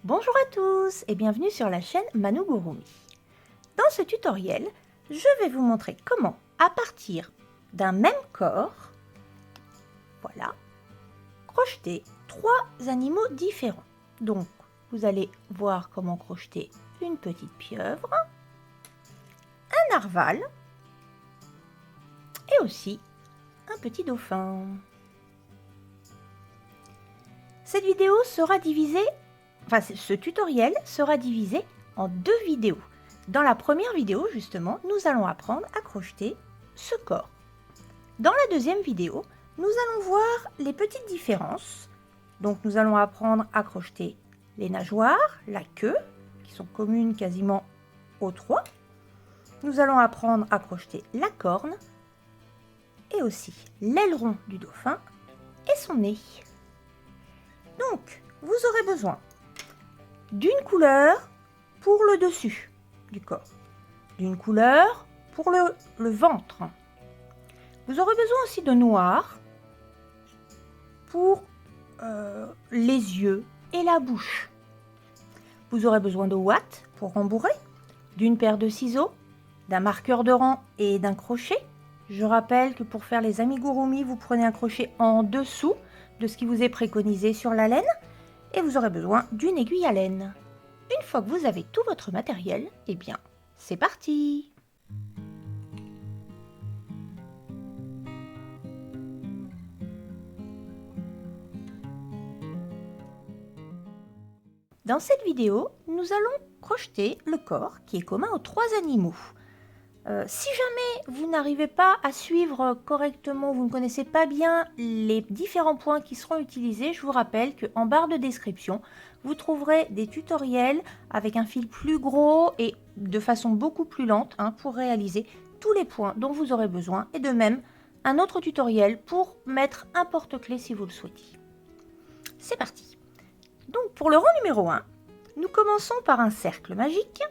Bonjour à tous et bienvenue sur la chaîne Manugurumi. Dans ce tutoriel, je vais vous montrer comment, à partir d'un même corps, voilà, crocheter 3 animaux différents. Donc, vous allez voir comment crocheter une petite pieuvre, un narval et aussi un petit dauphin. Cette vidéo sera divisée, ce tutoriel sera divisé en 2 vidéos. Dans la première vidéo, justement, nous allons apprendre à crocheter ce corps. Dans la deuxième vidéo, nous allons voir les petites différences. Donc, nous allons apprendre à crocheter les nageoires, la queue, qui sont communes quasiment aux 3. Nous allons apprendre à crocheter la corne et aussi l'aileron du dauphin et son nez. Donc, vous aurez besoin d'une couleur pour le dessus du corps, d'une couleur pour le ventre. Vous aurez besoin aussi de noir pour les yeux et la bouche. Vous aurez besoin de ouate pour rembourrer, d'une paire de ciseaux, d'un marqueur de rang et d'un crochet. Je rappelle que pour faire les amigurumi, vous prenez un crochet en dessous de ce qui vous est préconisé sur la laine et vous aurez besoin d'une aiguille à laine. Une fois que vous avez tout votre matériel, eh bien, c'est parti! Dans cette vidéo, nous allons crocheter le corps qui est commun aux 3 animaux. Si jamais vous n'arrivez pas à suivre correctement, vous ne connaissez pas bien les différents points qui seront utilisés, je vous rappelle qu'en barre de description, vous trouverez des tutoriels avec un fil plus gros et de façon beaucoup plus lente pour réaliser tous les points dont vous aurez besoin et de même un autre tutoriel pour mettre un porte-clés si vous le souhaitez. C'est parti! Donc pour le rang numéro 1, nous commençons par un cercle magique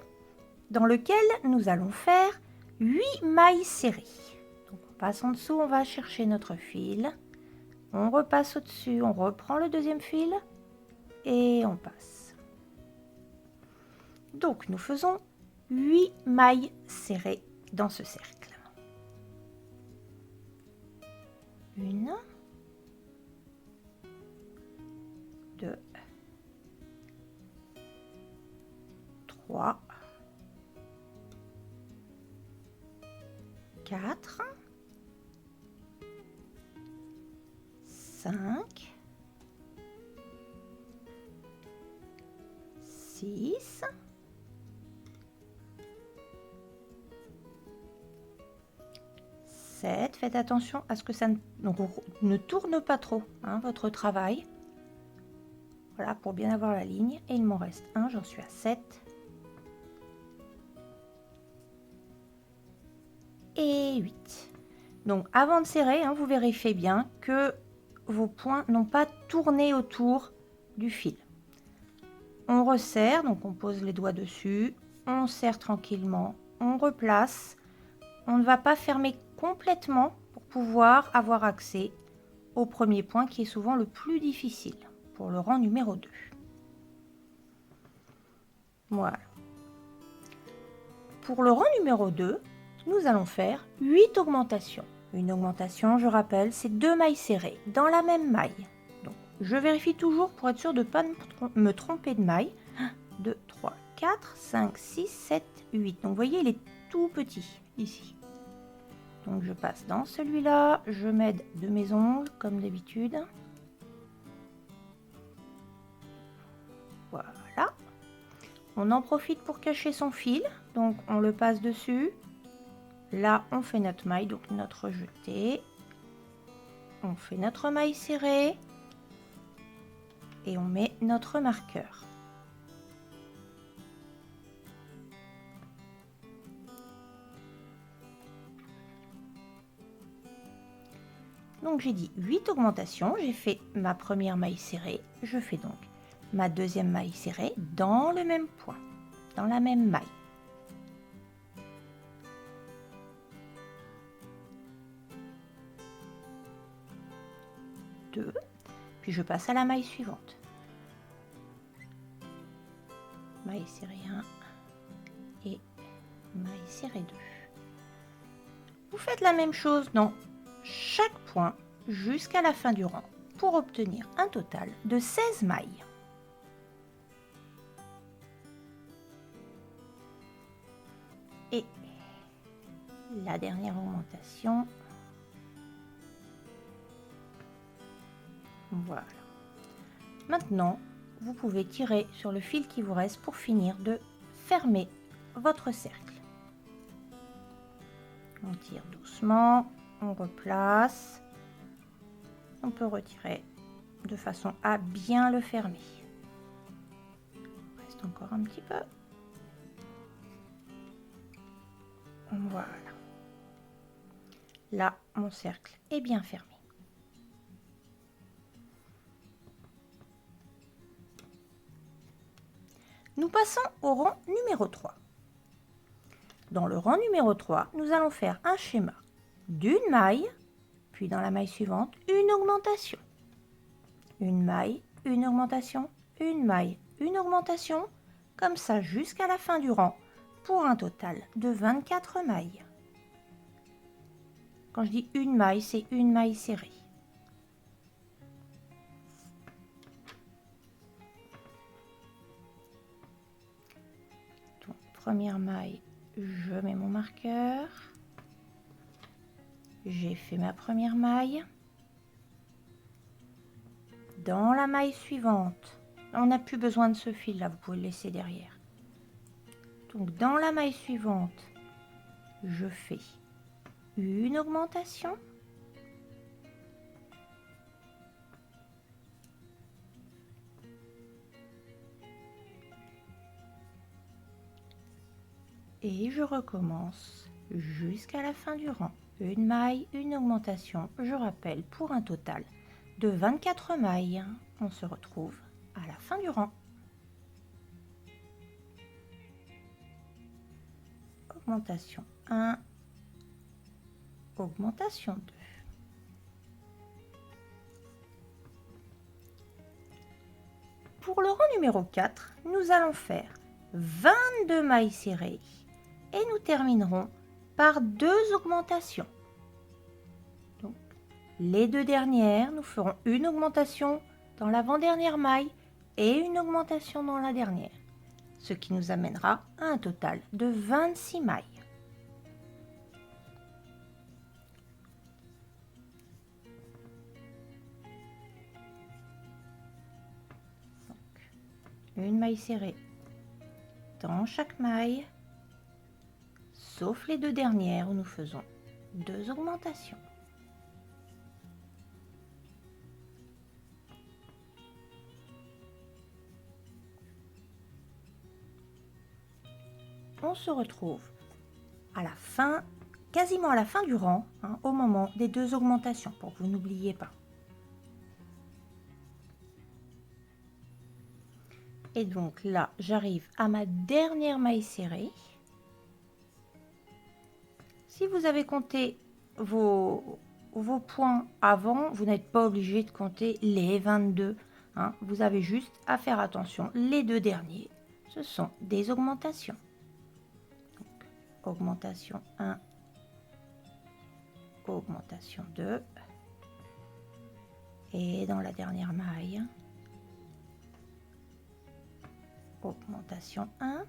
dans lequel nous allons faire 8 mailles serrées. Donc on passe en dessous, on va chercher notre fil, on repasse au-dessus, on reprend le deuxième fil et on passe. Donc nous faisons 8 mailles serrées dans ce cercle. 1, 2, 3, 4, 5, 6, 7. Faites attention à ce que ça ne tourne pas trop votre travail. Voilà, pour bien avoir la ligne. Et il m'en reste un, j'en suis à 7. Et 8. Donc avant de serrer, vous vérifiez bien que vos points n'ont pas tourné autour du fil. On resserre, donc on pose les doigts dessus, on serre tranquillement, on replace. On ne va pas fermer complètement pour pouvoir avoir accès au premier point qui est souvent le plus difficile pour le rang numéro 2. Voilà. Pour le rang numéro 2, nous allons faire 8 augmentations. Une augmentation, je rappelle, c'est 2 mailles serrées dans la même maille. Donc, je vérifie toujours pour être sûr de ne pas me tromper de maille. 1, 2, 3, 4, 5, 6, 7, 8. Donc, vous voyez, il est tout petit ici. Donc, je passe dans celui-là. Je m'aide de mes ongles, comme d'habitude. Voilà. On en profite pour cacher son fil. Donc, on le passe dessus. Là, on fait notre maille, donc notre jeté. On fait notre maille serrée. Et on met notre marqueur. Donc, j'ai dit 8 augmentations. J'ai fait ma première maille serrée. Je fais donc ma deuxième maille serrée dans le même point, dans la même maille. 2, puis je passe à la maille suivante. maille serrée 1 et maille serrée 2. Vous faites la même chose dans chaque point jusqu'à la fin du rang pour obtenir un total de 16 mailles. Et la dernière augmentation. Voilà. Maintenant, vous pouvez tirer sur le fil qui vous reste pour finir de fermer votre cercle. On tire doucement, on replace. On peut retirer de façon à bien le fermer. Il reste encore un petit peu. Voilà. Là, mon cercle est bien fermé. Nous passons au rang numéro 3. Dans le rang numéro 3, nous allons faire un schéma d'une maille, puis dans la maille suivante, une augmentation. Une maille, une augmentation, une maille, une augmentation, comme ça jusqu'à la fin du rang, pour un total de 24 mailles. Quand je dis une maille, c'est une maille serrée. Donc, première maille, je mets mon marqueur. J'ai fait ma première maille. Dans la maille suivante, on n'a plus besoin de ce fil là, vous pouvez le laisser derrière. Donc dans la maille suivante, je fais une augmentation. Et je recommence jusqu'à la fin du rang. Une maille, une augmentation, je rappelle, pour un total de 24 mailles. On se retrouve à la fin du rang. Augmentation 1, augmentation 2. Pour le rang numéro 4, nous allons faire 22 mailles serrées et nous terminerons par 2 augmentations. Donc, les 2 dernières, nous ferons une augmentation dans l'avant-dernière maille et une augmentation dans la dernière, ce qui nous amènera à un total de 26 mailles. Donc, une maille serrée dans chaque maille, sauf les 2 dernières où nous faisons 2 augmentations. On se retrouve à la fin, quasiment à la fin du rang, au moment des 2 augmentations, pour que vous n'oubliez pas. Et donc là, j'arrive à ma dernière maille serrée. Si vous avez compté vos points avant, vous n'êtes pas obligé de compter les 22. Vous avez juste à faire attention. Les 2 derniers, ce sont des augmentations. Donc, augmentation 1, augmentation 2. Et dans la dernière maille, augmentation 1,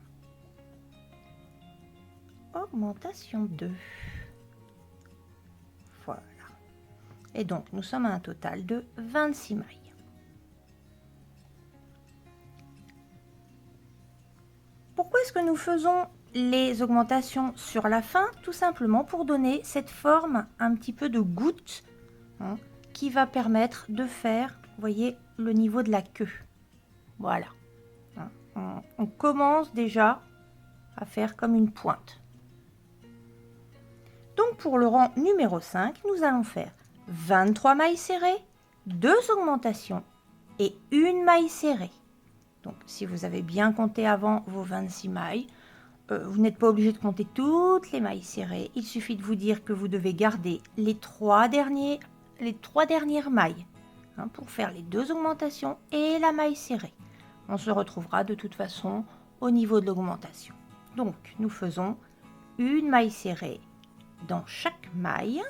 augmentation 2. Voilà. Et donc, nous sommes à un total de 26 mailles. Pourquoi est-ce que nous faisons les augmentations sur la fin? Tout simplement pour donner cette forme un petit peu de goutte qui va permettre de faire, vous voyez, le niveau de la queue. Voilà. On commence déjà à faire comme une pointe. Donc pour le rang numéro 5, nous allons faire 23 mailles serrées, 2 augmentations et une maille serrée. Donc si vous avez bien compté avant vos 26 mailles, vous n'êtes pas obligé de compter toutes les mailles serrées. Il suffit de vous dire que vous devez garder les 3 dernières mailles pour faire les 2 augmentations et la maille serrée. On se retrouvera de toute façon au niveau de l'augmentation. Donc, nous faisons une maille serrée dans chaque maille,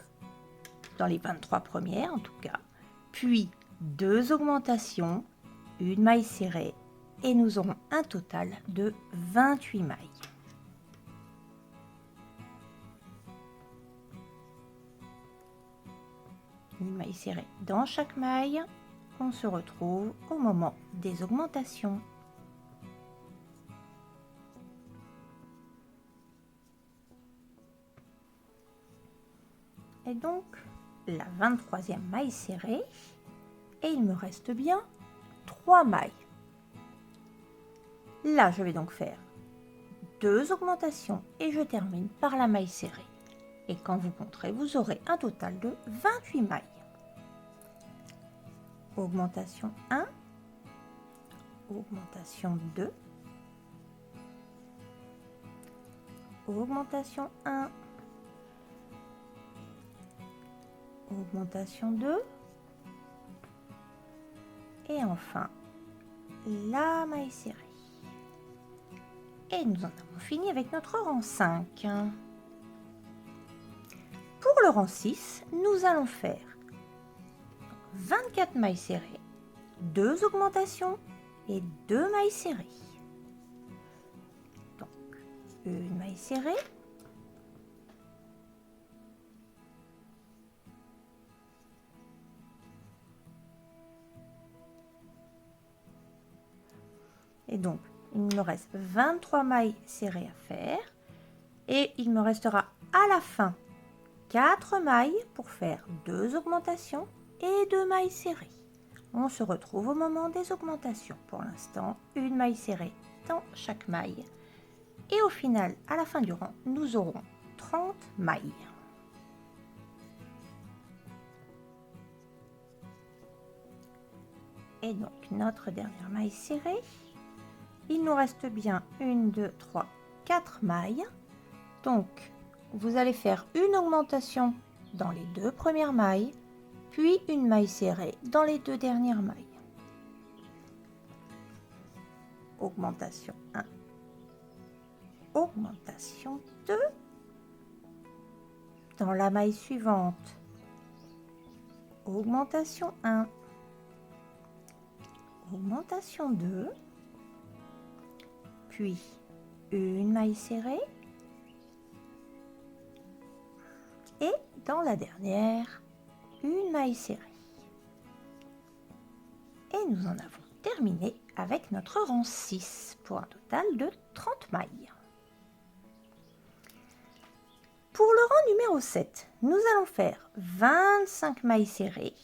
dans les 23 premières en tout cas, puis 2 augmentations, une maille serrée, et nous aurons un total de 28 mailles. Une maille serrée dans chaque maille, on se retrouve au moment des augmentations. Et donc la 23e maille serrée, et il me reste bien 3 mailles. Là, je vais donc faire 2 augmentations et je termine par la maille serrée. Et quand vous compterez, vous aurez un total de 28 mailles. Augmentation 1, augmentation 2, augmentation 1, augmentation 2, et enfin la maille serrée. Et nous en avons fini avec notre rang 5. Pour le rang 6, nous allons faire 24 mailles serrées, 2 augmentations et 2 mailles serrées. Donc, une maille serrée, et donc il me reste 23 mailles serrées à faire, et il me restera à la fin 4 mailles pour faire 2 augmentations et 2 mailles serrées. On se retrouve au moment des augmentations. Pour l'instant, une maille serrée dans chaque maille. Et au final, à la fin du rang, nous aurons 30 mailles. Et donc, notre dernière maille serrée, il nous reste bien 1, 2, 3, 4 mailles. Donc, vous allez faire une augmentation dans les 2 premières mailles, puis une maille serrée dans les 2 dernières mailles. Augmentation 1, augmentation 2, dans la maille suivante, augmentation 1, augmentation 2, puis une maille serrée, et dans la dernière, une maille serrée. Et nous en avons terminé avec notre rang 6 pour un total de 30 mailles. Pour le rang numéro 7, nous allons faire 25 mailles serrées,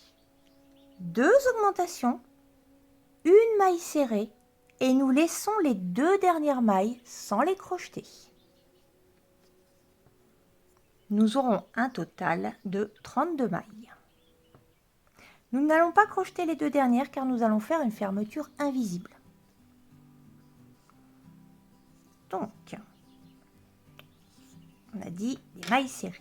2 augmentations, une maille serrée, et nous laissons les 2 dernières mailles sans les crocheter. Nous aurons un total de 32 mailles. Nous n'allons pas crocheter les 2 dernières car nous allons faire une fermeture invisible. Donc, on a dit des mailles serrées.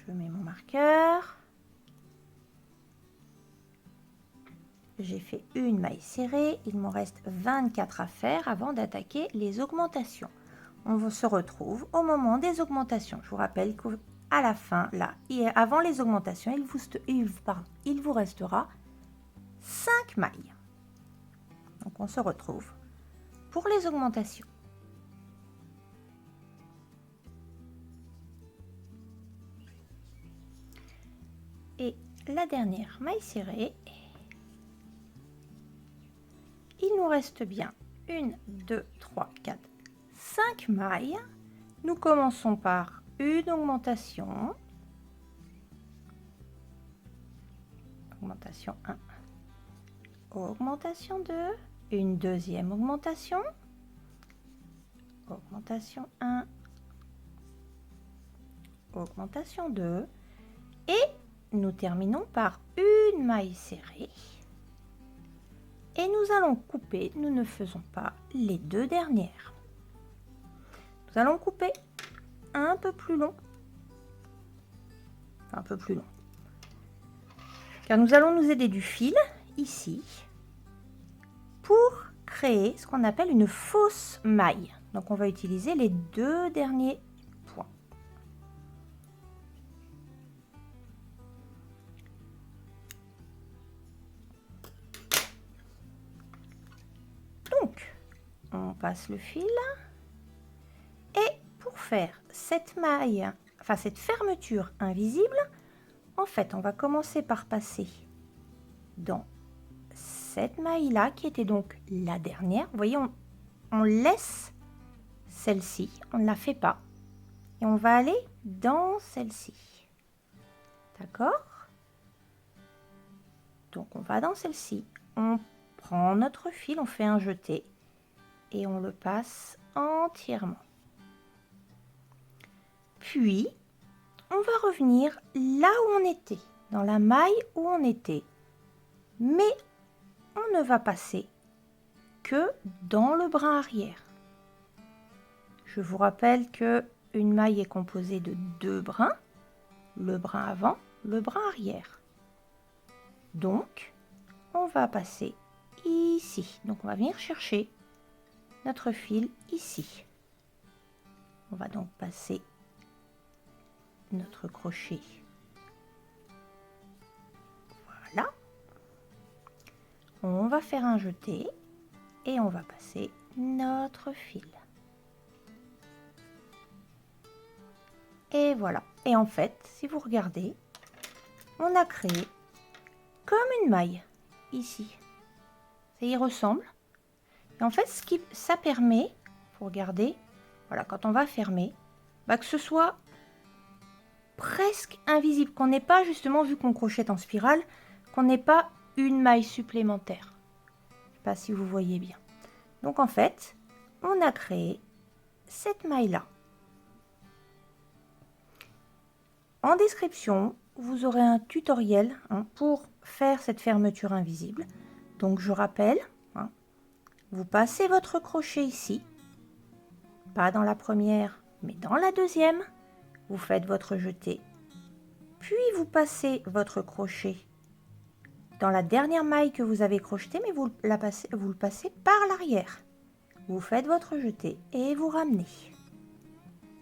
Je mets mon marqueur. J'ai fait une maille serrée. Il me reste 24 à faire avant d'attaquer les augmentations. On se retrouve au moment des augmentations. Je vous rappelle qu'à la fin, là, avant les augmentations, il vous restera 5 mailles. Donc, on se retrouve pour les augmentations. Et la dernière maille serrée, il nous reste bien 1, 2, 3, 4, 5 mailles. Nous commençons par une augmentation. Augmentation 1. Augmentation 2. Une deuxième augmentation. Augmentation 1. Augmentation 2. Et nous terminons par une maille serrée. Et nous allons couper, nous ne faisons pas les 2 dernières. Nous allons couper un peu plus long. Un peu plus long. Car nous allons nous aider du fil, ici. pour créer ce qu'on appelle une fausse maille. Donc on va utiliser les 2 derniers points. Donc on passe le fil et pour faire cette maille, enfin cette fermeture invisible, en fait on va commencer par passer dans cette maille là qui était donc la dernière. Vous voyez, on laisse celle-ci, on ne la fait pas et on va aller dans celle-ci. D'accord? Donc on va dans celle-ci, on prend notre fil, on fait un jeté et on le passe entièrement. Puis on va revenir là où on était, dans la maille où on était, mais on ne va passer que dans le brin arrière. Je vous rappelle que une maille est composée de 2 brins, le brin avant, le brin arrière. Donc, on va passer ici. Donc, on va venir chercher notre fil ici. On va donc passer notre crochet. Voilà. On va faire un jeté et on va passer notre fil. Et voilà. Et en fait, si vous regardez, on a créé comme une maille ici. Ça y ressemble. Et en fait, ça permet, faut regarder, voilà, quand on va fermer, que ce soit presque invisible, qu'on n'ait pas justement, vu qu'on crochette en spirale, qu'on n'ait pas une maille supplémentaire. Je ne sais pas si vous voyez bien. Donc en fait, on a créé cette maille-là. En description, vous aurez un tutoriel pour faire cette fermeture invisible. Donc je rappelle, vous passez votre crochet ici, pas dans la première, mais dans la deuxième. Vous faites votre jeté, puis vous passez votre crochet dans la dernière maille que vous avez crochetée, mais vous le passez par l'arrière. Vous faites votre jeté et vous ramenez.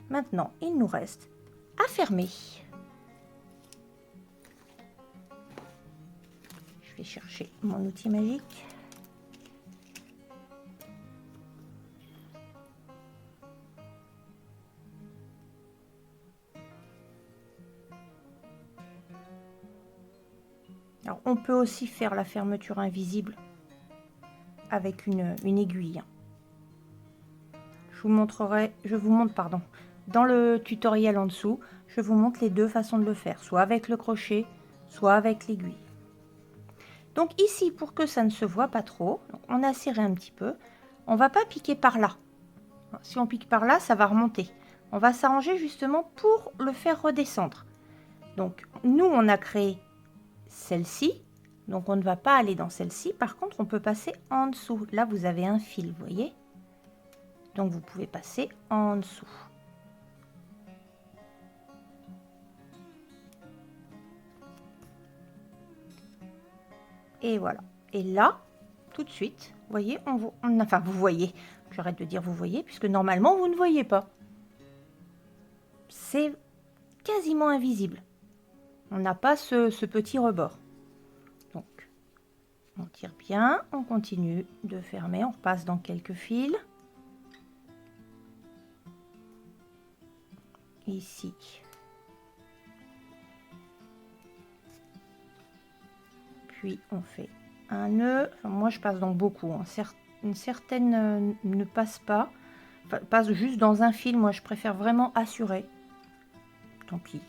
Maintenant, il nous reste à fermer. Je vais chercher mon outil magique. Alors, on peut aussi faire la fermeture invisible avec une aiguille. Je vous montre dans le tutoriel en dessous, je vous montre les 2 façons de le faire, soit avec le crochet, soit avec l'aiguille. Donc ici, pour que ça ne se voit pas trop, on a serré un petit peu, on va pas piquer par là. Si on pique par là, ça va remonter. On va s'arranger justement pour le faire redescendre. Donc nous, on a créé celle-ci, donc on ne va pas aller dans celle-ci. Par contre, on peut passer en dessous. Là, vous avez un fil, vous voyez? Donc vous pouvez passer en dessous. Et voilà. Et là, tout de suite, vous voyez, enfin vous voyez, j'arrête de dire vous voyez, puisque normalement vous ne voyez pas. C'est quasiment invisible. On n'a pas ce petit rebord. Donc, on tire bien, on continue de fermer, on repasse dans quelques fils. Ici. Puis on fait un nœud. Enfin, moi je passe donc beaucoup. Certaines ne passent pas. Enfin, passent juste dans un fil. Moi je préfère vraiment assurer. Tant pis.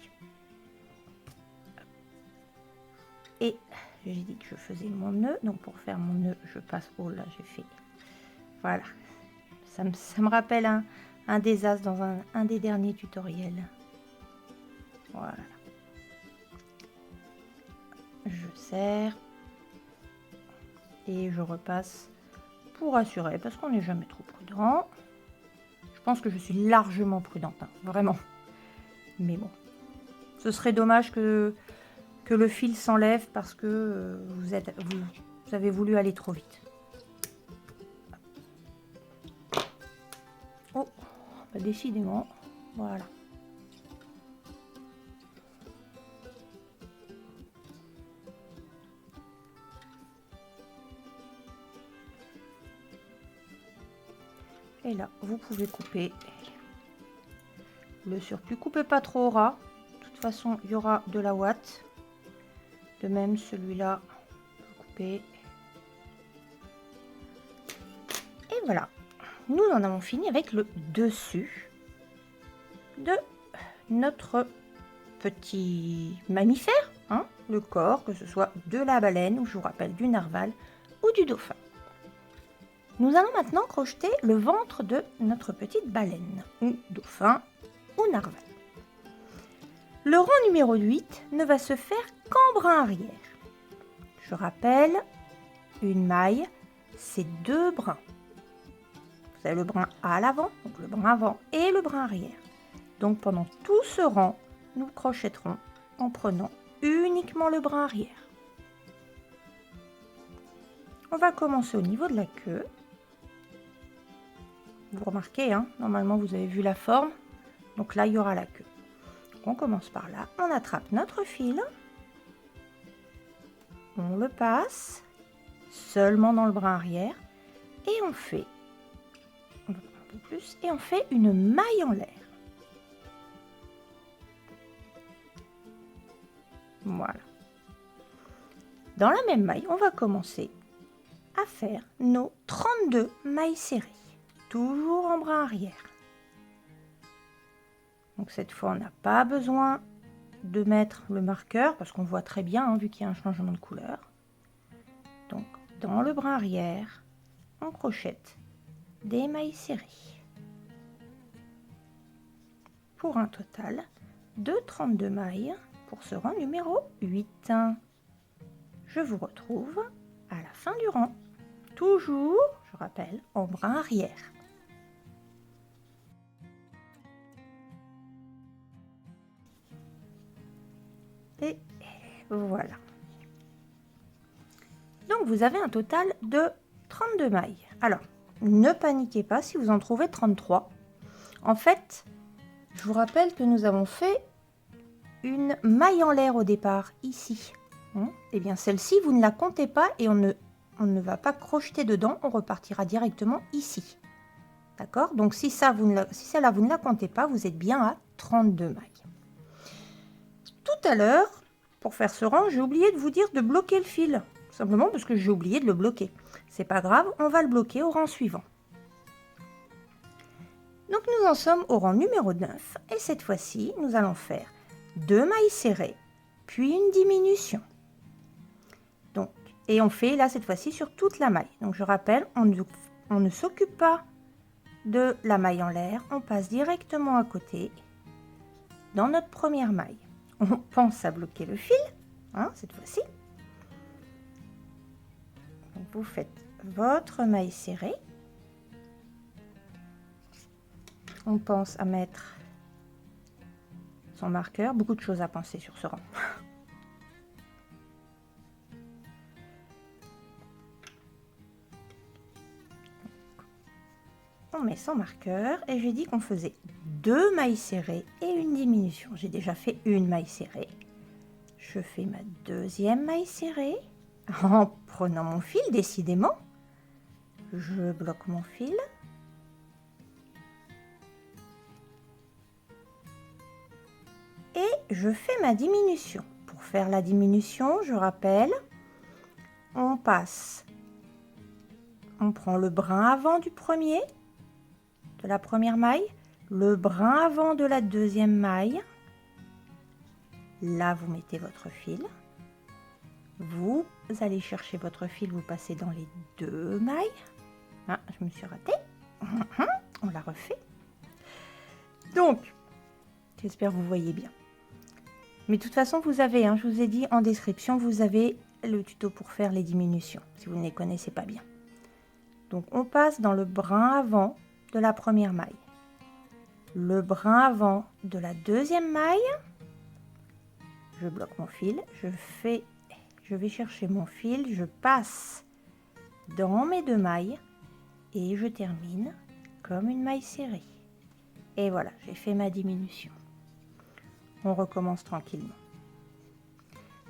Et j'ai dit que je faisais mon nœud. Donc pour faire mon nœud, je passe. Oh là, j'ai fait. Voilà. Ça me rappelle un des as dans un des derniers tutoriels. Voilà. Je serre. Et je repasse pour assurer, parce qu'on n'est jamais trop prudent. Je pense que je suis largement prudente, hein, vraiment. Mais bon, ce serait dommage que le fil s'enlève parce que vous avez voulu aller trop vite. bah, décidément, voilà. Et là, vous pouvez couper le surplus. Coupez pas trop au ras. De toute façon, il y aura de la ouate. De même, celui-là, couper. Et voilà. Nous en avons fini avec le dessus de notre petit mammifère, hein, le corps, que ce soit de la baleine, ou je vous rappelle du narval, ou du dauphin. Nous allons maintenant crocheter le ventre de notre petite baleine, ou dauphin, ou narval. Le rang numéro 8 ne va se faire qu'en brin arrière. Je rappelle, une maille, c'est 2 brins. Vous avez le brin à l'avant, donc le brin avant et le brin arrière. Donc pendant tout ce rang, nous crochetterons en prenant uniquement le brin arrière. On va commencer au niveau de la queue. Vous remarquez, hein, normalement vous avez vu la forme, donc là il y aura la queue. On commence par là, on attrape notre fil, on le passe seulement dans le brin arrière et on fait, on va prendre un peu plus, et on fait une maille en l'air. Voilà. Dans la même maille, on va commencer à faire nos 32 mailles serrées, toujours en brin arrière. Donc cette fois, on n'a pas besoin de mettre le marqueur parce qu'on voit très bien, hein, vu qu'il y a un changement de couleur. Donc dans le brin arrière, on crochette des mailles serrées pour un total de 32 mailles pour ce rang numéro 8. Je vous retrouve à la fin du rang, toujours, je rappelle, en brin arrière. Et voilà. Donc vous avez un total de 32 mailles. Alors, ne paniquez pas si vous en trouvez 33. En fait, je vous rappelle que nous avons fait une maille en l'air au départ, ici. Et bien celle-ci, vous ne la comptez pas et on ne va pas crocheter dedans, on repartira directement ici. D'accord? Donc si celle-là, vous ne la comptez pas, vous êtes bien à 32 mailles. Tout à l'heure, pour faire ce rang, j'ai oublié de vous dire de bloquer le fil. Simplement parce que j'ai oublié de le bloquer. C'est pas grave, on va le bloquer au rang suivant. Donc nous en sommes au rang numéro 9 et cette fois-ci, nous allons faire 2 mailles serrées, puis une diminution. Donc, et on fait là cette fois-ci sur toute la maille. Donc je rappelle, on ne s'occupe pas de la maille en l'air, on passe directement à côté dans notre première maille. On pense à bloquer le fil, hein, cette fois-ci. Vous faites votre maille serrée. On pense à mettre son marqueur. Beaucoup de choses à penser sur ce rang. On met son marqueur et j'ai dit qu'on faisait 2 mailles serrées et une diminution. J'ai déjà fait une maille serrée. Je fais ma deuxième maille serrée en prenant mon fil, décidément. Je bloque mon fil. Et je fais ma diminution. Pour faire la diminution, je rappelle, on prend le brin avant du premier, de la première maille, le brin avant de la deuxième maille. Là, vous mettez votre fil. Vous allez chercher votre fil, vous passez dans les 2 mailles. Ah, je me suis ratée. On la refait. Donc, j'espère que vous voyez bien. Mais de toute façon, vous avez, je vous ai dit en description, vous avez le tuto pour faire les diminutions, si vous ne les connaissez pas bien. Donc, on passe dans le brin avant de la première maille. Le brin avant de la deuxième maille. Je bloque mon fil, je vais chercher mon fil, je passe dans mes 2 mailles et je termine comme une maille serrée. Et voilà, j'ai fait ma diminution. On recommence tranquillement.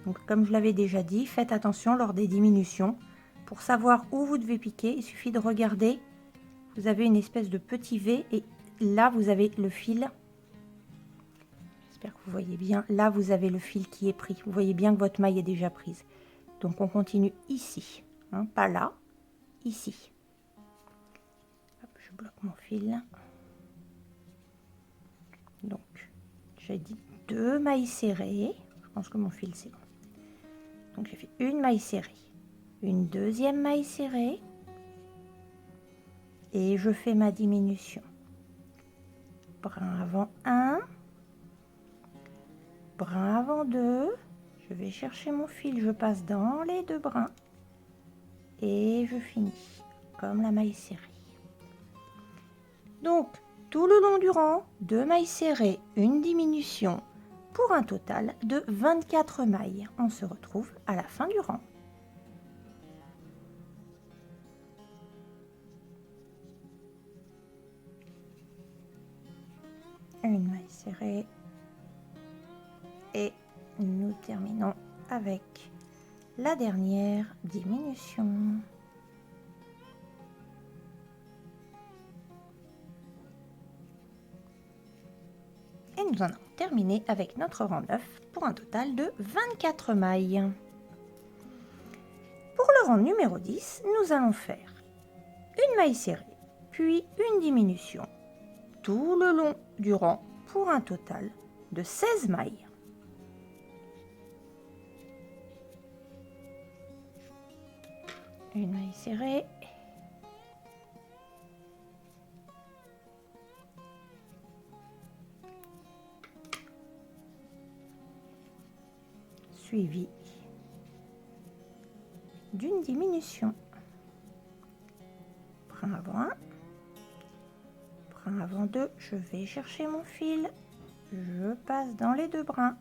Donc comme je l'avais déjà dit, faites attention lors des diminutions. Pour savoir où vous devez piquer, il suffit de regarder. Vous avez une espèce de petit V et là vous avez le fil. J'espère que vous voyez bien. Là vous avez le fil qui est pris. Vous voyez bien que votre maille est déjà prise. Donc on continue ici, hein, pas là, ici. Hop, je bloque mon fil. Donc j'ai dit 2 mailles serrées. Je pense que mon fil c'est bon. Donc j'ai fait une maille serrée, une deuxième maille serrée et je fais ma diminution. Brin avant 1, brin avant 2, je vais chercher mon fil, je passe dans les 2 brins et je finis comme la maille serrée. Donc tout le long du rang, 2 mailles serrées, une diminution pour un total de 24 mailles. On se retrouve à la fin du rang. Une maille serrée et nous terminons avec la dernière diminution. Et nous en avons terminé avec notre rang 9 pour un total de 24 mailles. Pour le rang numéro 10, nous allons faire une maille serrée, puis une diminution tout le long du rang pour un total de 16 mailles. Une maille serrée, suivie d'une diminution. Brin avant 1, brin avant 2, je vais chercher mon fil, je passe dans les 2 brins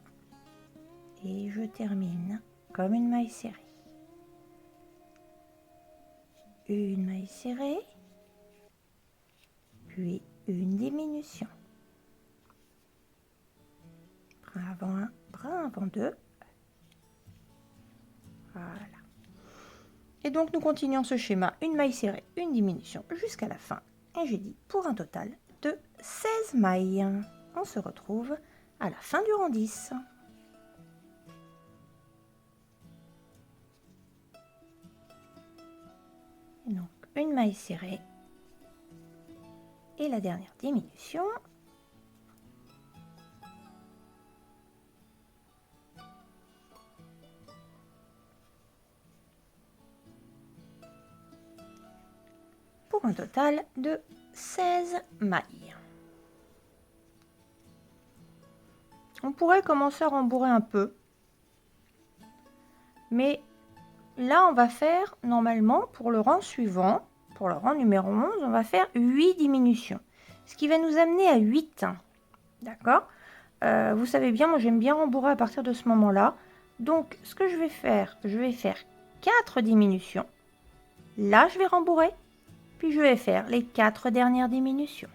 et je termine comme une maille serrée. Une maille serrée, puis une diminution. Brin avant 1, brin avant 2. Voilà. Et donc nous continuons ce schéma, une maille serrée, une diminution jusqu'à la fin. Et j'ai dit pour un total de 16 mailles. On se retrouve à la fin du rang 10. Et donc une maille serrée et la dernière diminution. Pour un total de 16 mailles. On pourrait commencer à rembourrer un peu, mais là on va faire normalement pour le rang suivant, pour le rang numéro 11, on va faire 8 diminutions, ce qui va nous amener à 8. D'accord? Vous savez bien, moi j'aime bien rembourrer à partir de ce moment-là. Donc ce que je vais faire 4 diminutions. Là je vais rembourrer, puis je vais faire les 4 dernières diminutions.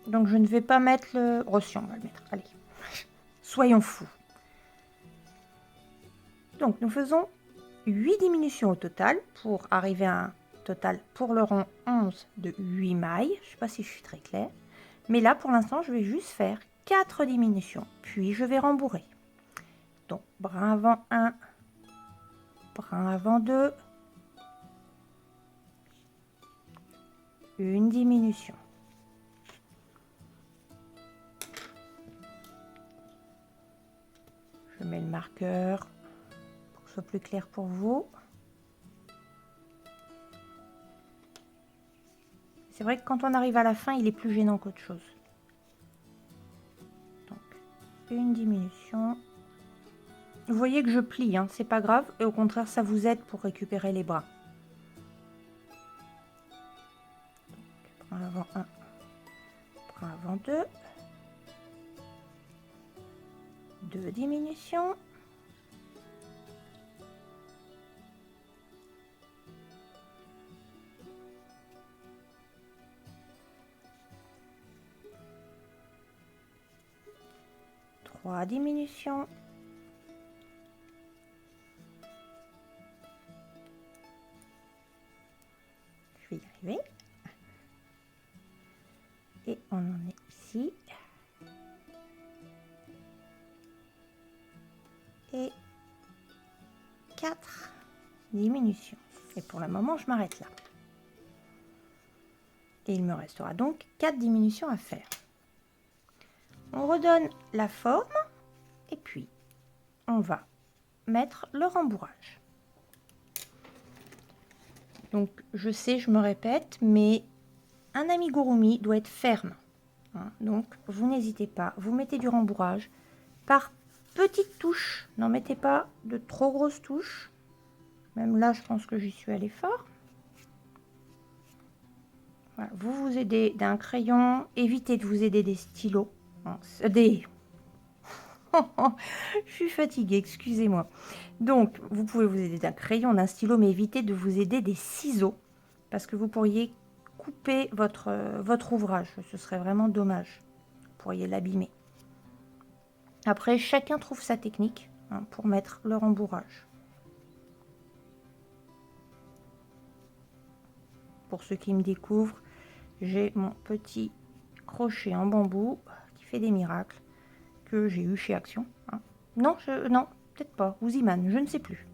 Donc je ne vais pas mettre le... Oh si, on va le mettre, allez. Soyons fous. Donc nous faisons 8 diminutions au total pour arriver à un total pour le rang 11 de 8 mailles. Je ne sais pas si je suis très claire. Mais là pour l'instant je vais juste faire 4 diminutions. Puis je vais rembourrer. Donc brin avant 1, brin avant 2, une diminution. Je mets le marqueur pour que ce soit plus clair pour vous. C'est vrai que quand on arrive à la fin, il est plus gênant qu'autre chose. Donc, une diminution. Vous voyez que je plie, hein, c'est pas grave. Et au contraire, ça vous aide pour récupérer les bras. Donc, brin avant 1, brin avant 2. 2 diminutions. 3 diminutions. Je vais y arriver. Et on en est ici. Et 4 diminutions. Et pour le moment, je m'arrête là. Et il me restera donc 4 diminutions à faire. On redonne la forme et puis on va mettre le rembourrage. Donc je sais, je me répète, mais un amigurumi doit être ferme. Hein, donc vous n'hésitez pas, vous mettez du rembourrage par petites touches. N'en mettez pas de trop grosses touches. Même là, je pense que j'y suis allée fort. Voilà, vous vous aidez d'un crayon, évitez de vous aider des stylos. Je suis fatiguée, excusez-moi. Donc, vous pouvez vous aider d'un crayon, d'un stylo, mais évitez de vous aider des ciseaux, parce que vous pourriez couper votre ouvrage. Ce serait vraiment dommage. Vous pourriez l'abîmer. Après, chacun trouve sa technique pour mettre le rembourrage. Pour ceux qui me découvrent, j'ai mon petit crochet en bambou qui fait des miracles que j'ai eu chez Action. Non, non, peut-être pas. Ou Ziman, je ne sais plus.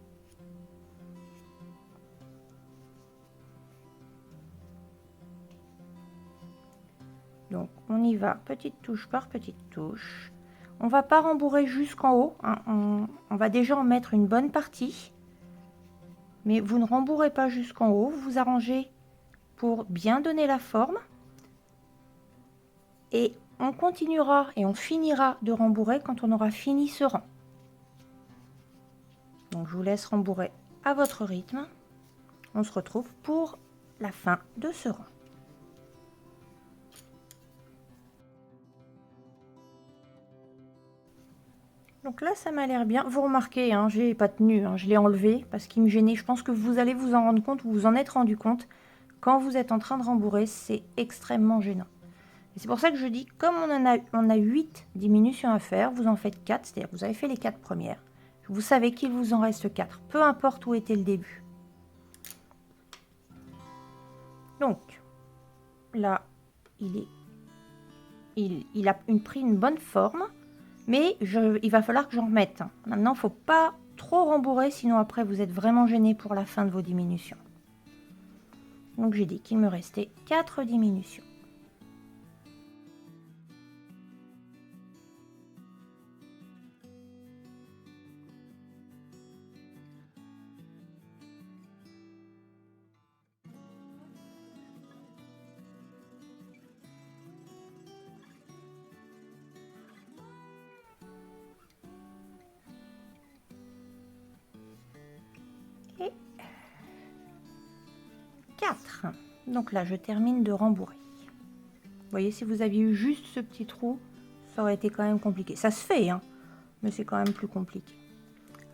Donc, on y va petite touche par petite touche. On va pas rembourrer jusqu'en haut. On va déjà en mettre une bonne partie. Mais vous ne rembourrez pas jusqu'en haut. Vous vous arrangez pour bien donner la forme. Et on continuera et on finira de rembourrer quand on aura fini ce rang. Donc, je vous laisse rembourrer à votre rythme. On se retrouve pour la fin de ce rang. Donc là, ça m'a l'air bien. Vous remarquez, je n'ai pas tenu, je l'ai enlevé parce qu'il me gênait. Je pense que vous allez vous en rendre compte, ou vous en êtes rendu compte. Quand vous êtes en train de rembourrer, c'est extrêmement gênant. Et c'est pour ça que je dis, comme on a 8 diminutions à faire, vous en faites 4, c'est-à-dire que vous avez fait les 4 premières. Vous savez qu'il vous en reste 4, peu importe où était le début. Donc, là, il a pris une bonne forme. Mais il va falloir que j'en remette. Maintenant, il ne faut pas trop rembourrer, sinon après vous êtes vraiment gêné pour la fin de vos diminutions. Donc j'ai dit qu'il me restait 4 diminutions. Et 4. Donc là, je termine de rembourrer. Vous voyez, si vous aviez eu juste ce petit trou, ça aurait été quand même compliqué. Ça se fait, mais c'est quand même plus compliqué.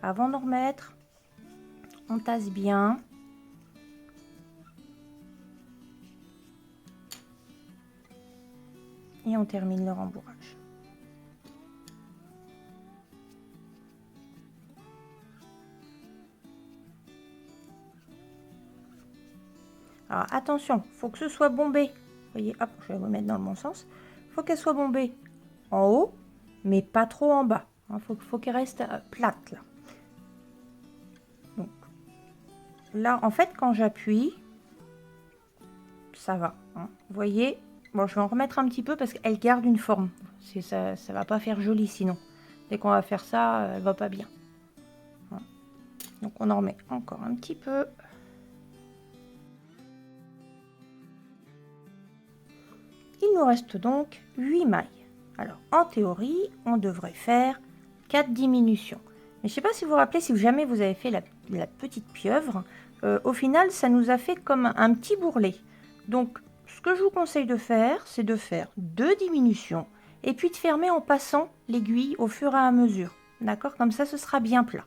Avant d'en remettre, on tasse bien. Et on termine le rembourrage. Alors attention, il faut que ce soit bombé. Vous voyez, hop, je vais vous mettre dans le bon sens. Il faut qu'elle soit bombée en haut, mais pas trop en bas. Il faut qu'elle reste plate là. Donc là, en fait, quand j'appuie, ça va. Vous voyez, bon, je vais en remettre un petit peu parce qu'elle garde une forme. Ça va pas faire joli sinon. Dès qu'on va faire ça, elle va pas bien. Donc on en remet encore un petit peu. Il nous reste donc 8 mailles. Alors, en théorie, on devrait faire 4 diminutions. Mais je ne sais pas si vous vous rappelez, si jamais vous avez fait la petite pieuvre, au final, ça nous a fait comme un petit bourrelet. Donc, ce que je vous conseille de faire, c'est de faire 2 diminutions et puis de fermer en passant l'aiguille au fur et à mesure. D'accord? Comme ça, ce sera bien plat.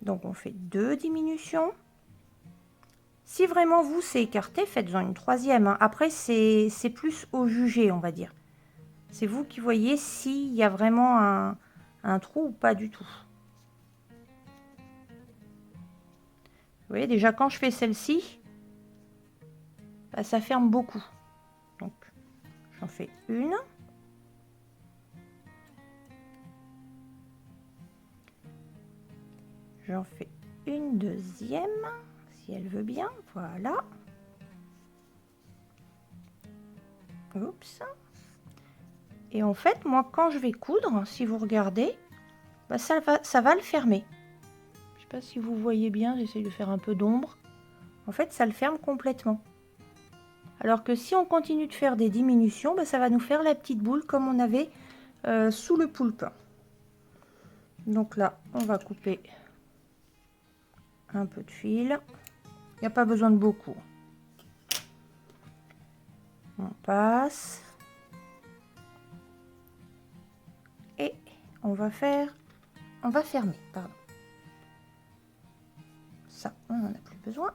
Donc, on fait 2 diminutions. Si vraiment vous c'est écarté, faites-en une troisième. Après, c'est plus au jugé, on va dire. C'est vous qui voyez s'il y a vraiment un trou ou pas du tout. Vous voyez, déjà quand je fais celle-ci, bah, ça ferme beaucoup. Donc, j'en fais une. J'en fais une deuxième, si elle veut bien. Voilà. Oups. Et en fait, moi, quand je vais coudre, si vous regardez, bah, ça va le fermer. Je sais pas si vous voyez bien, j'essaie de faire un peu d'ombre. En fait, ça le ferme complètement. Alors que si on continue de faire des diminutions, bah, ça va nous faire la petite boule comme on avait sous le poulpe. Donc là, on va couper un peu de fil. Il n'y a pas besoin de beaucoup. On passe. Et on va fermer, pardon. Ça, on n'en a plus besoin.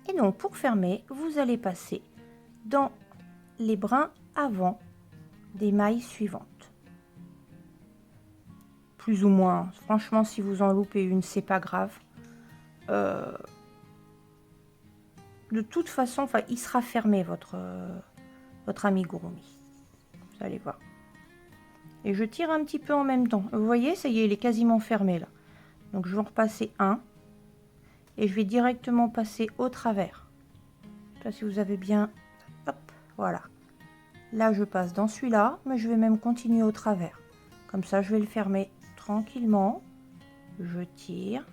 Et donc, pour fermer, vous allez passer dans les brins avant des mailles suivantes. Plus ou moins. Franchement, si vous en loupez une, c'est pas grave. De toute façon, il sera fermé, votre amigurumi. Vous allez voir. Et je tire un petit peu en même temps. Vous voyez, ça y est, il est quasiment fermé là. Donc, je vais en repasser un. Et je vais directement passer au travers. Je sais pas si vous avez bien... Hop, voilà. Là, je passe dans celui-là, mais je vais même continuer au travers. Comme ça, je vais le fermer tranquillement. Je tire.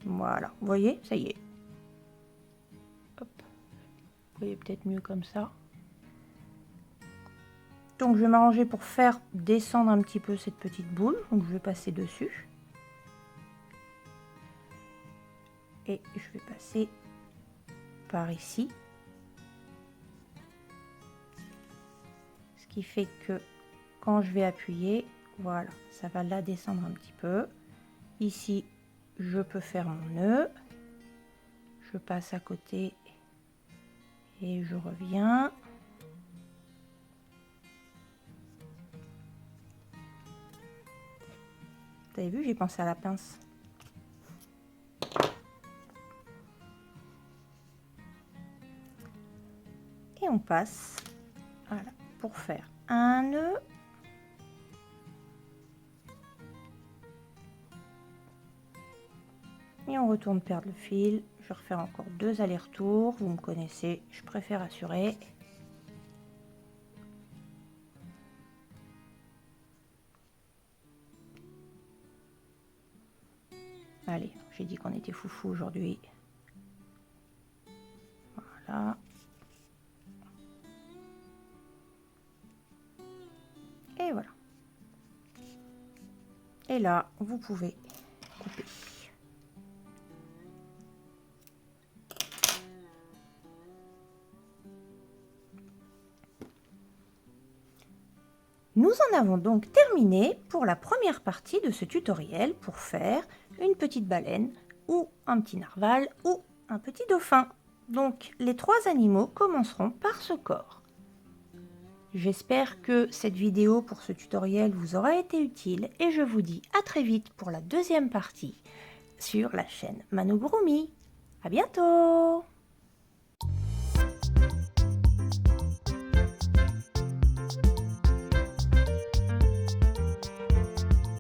Voilà, vous voyez, ça y est. Hop. Vous voyez peut-être mieux comme ça. Donc, je vais m'arranger pour faire descendre un petit peu cette petite boule. Donc, je vais passer dessus. Et je vais passer par ici. Ce qui fait que quand je vais appuyer, voilà, ça va la descendre un petit peu. Ici, je peux faire mon nœud. Je passe à côté et je reviens. Vous avez vu, j'ai pensé à la pince. Et on passe, voilà, pour faire un nœud. Et on retourne perdre le fil. Je vais refaire encore 2 allers-retours. Vous me connaissez, je préfère assurer. Allez, j'ai dit qu'on était foufou aujourd'hui. Voilà. Et voilà. Et là, vous pouvez couper. Nous en avons donc terminé pour la première partie de ce tutoriel pour faire une petite baleine ou un petit narval ou un petit dauphin. Donc les 3 animaux commenceront par ce corps. J'espère que cette vidéo pour ce tutoriel vous aura été utile et je vous dis à très vite pour la deuxième partie sur la chaîne Manogurumi. À bientôt!